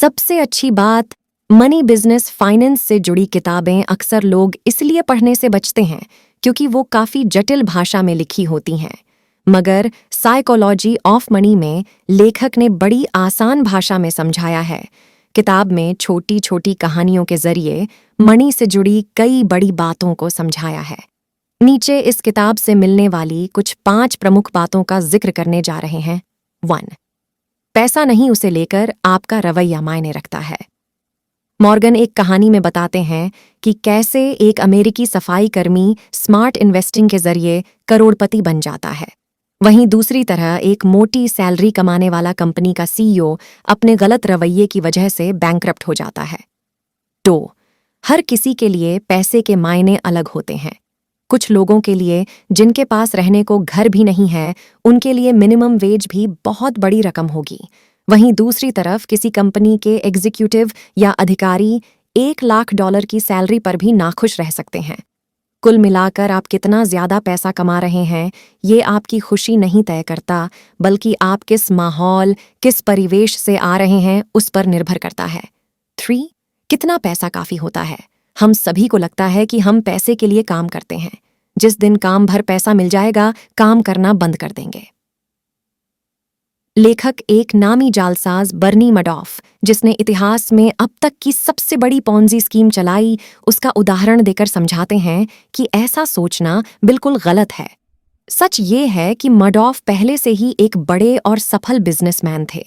सबसे अच्छी बात, मनी बिजनेस फाइनेंस से जुड़ी किताबें अक्सर लोग इसलिए पढ़ने से बचते हैं क्योंकि वो काफ़ी जटिल भाषा में लिखी होती हैं। मगर साइकोलॉजी ऑफ मनी में लेखक ने बड़ी आसान भाषा में समझाया है। किताब में छोटी छोटी कहानियों के जरिए मनी से जुड़ी कई बड़ी बातों को समझाया है। नीचे इस किताब से मिलने वाली कुछ 5 प्रमुख बातों का जिक्र करने जा रहे हैं। 1. पैसा नहीं, उसे लेकर आपका रवैया मायने रखता है। मॉर्गन एक कहानी में बताते हैं कि कैसे एक अमेरिकी सफाई कर्मी स्मार्ट इन्वेस्टिंग के जरिए करोड़पति बन जाता है। वहीं दूसरी तरह एक मोटी सैलरी कमाने वाला कंपनी का सीईओ अपने गलत रवैये की वजह से बैंकरप्ट हो जाता है। 2. हर किसी के लिए पैसे के मायने अलग होते हैं। कुछ लोगों के लिए जिनके पास रहने को घर भी नहीं है, उनके लिए मिनिमम वेज भी बहुत बड़ी रकम होगी। वहीं दूसरी तरफ किसी कंपनी के एग्जीक्यूटिव या अधिकारी $1 लाख की सैलरी पर भी नाखुश रह सकते हैं। कुल मिलाकर आप कितना ज्यादा पैसा कमा रहे हैं, ये आपकी खुशी नहीं तय करता, बल्कि आप किस माहौल, किस परिवेश से आ रहे हैं, उस पर निर्भर करता है। 3. कितना पैसा काफी होता है? हम सभी को लगता है कि हम पैसे के लिए काम करते हैं। जिस दिन काम भर पैसा मिल जाएगा, काम करना बंद कर देंगे। लेखक एक नामी जालसाज बर्नी मडॉफ, जिसने इतिहास में अब तक की सबसे बड़ी पॉन्जी स्कीम चलाई, उसका उदाहरण देकर समझाते हैं कि ऐसा सोचना बिल्कुल गलत है। सच ये है कि मडॉफ पहले से ही एक बड़े और सफल बिजनेसमैन थे,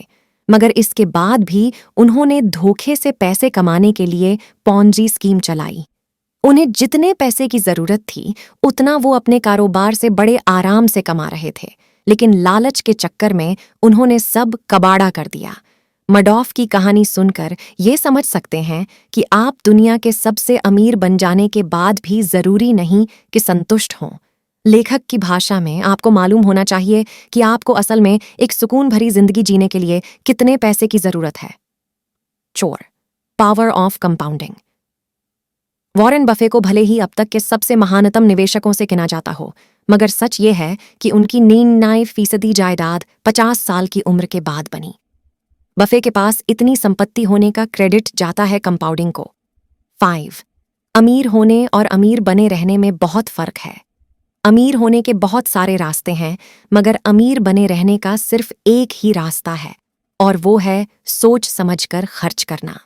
मगर इसके बाद भी उन्होंने धोखे से पैसे कमाने के लिए पॉन्जी स्कीम चलाई। उन्हें जितने पैसे की जरूरत थी, उतना वो अपने कारोबार से बड़े आराम से कमा रहे थे, लेकिन लालच के चक्कर में उन्होंने सब कबाड़ा कर दिया। मडॉफ की कहानी सुनकर ये समझ सकते हैं कि आप दुनिया के सबसे अमीर बन जाने के बाद भी जरूरी नहीं कि संतुष्ट हों। लेखक की भाषा में आपको मालूम होना चाहिए कि आपको असल में एक सुकून भरी जिंदगी जीने के लिए कितने पैसे की जरूरत है। 4. Power of compounding. Warren Buffett को भले ही अब तक के सबसे महानतम निवेशकों से गिना जाता हो, मगर सच ये है कि उनकी 99% जायदाद 50 साल की उम्र के बाद बनी। बफे के पास इतनी संपत्ति होने का क्रेडिट जाता है कंपाउंडिंग को। 5. अमीर होने और अमीर बने रहने में बहुत फर्क है। अमीर होने के बहुत सारे रास्ते हैं, मगर अमीर बने रहने का सिर्फ एक ही रास्ता है, और वो है सोच समझकर खर्च करना।